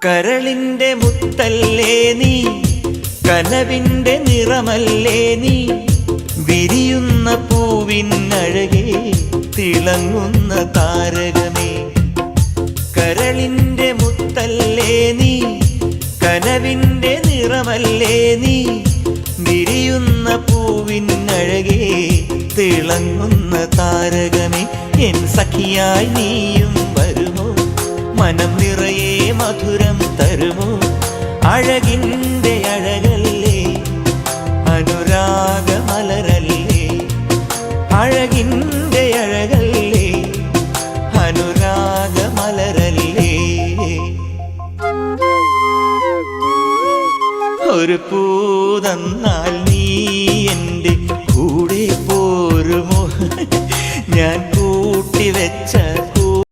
കരളിന്റെ മുത്തല്ലേ നീ, കനവിന്റെ നിറമല്ലേ നീ, വിരിയുന്ന പൂവിനഴകേ തിളങ്ങുന്ന താരകമേ. കരളിന്റെ മുത്തല്ലേ നീ, കനവിന്റെ നിറമല്ലേ നീ, വിരിയുന്ന പൂവിനഴകേ തിളങ്ങുന്ന താരകമേ. എൻ സഖിയായി നീയും വരുമോ, മനം നിറയെ മധുരം തരുമോ, അഴകിൻ്റെ അഴകല്ലേ അനുരാഗമലരല്ലേ, അഴകിൻ്റെ അഴകല്ലേ അനുരാഗമലരല്ലേ. ഒരു പൂതന്നാൽ നീ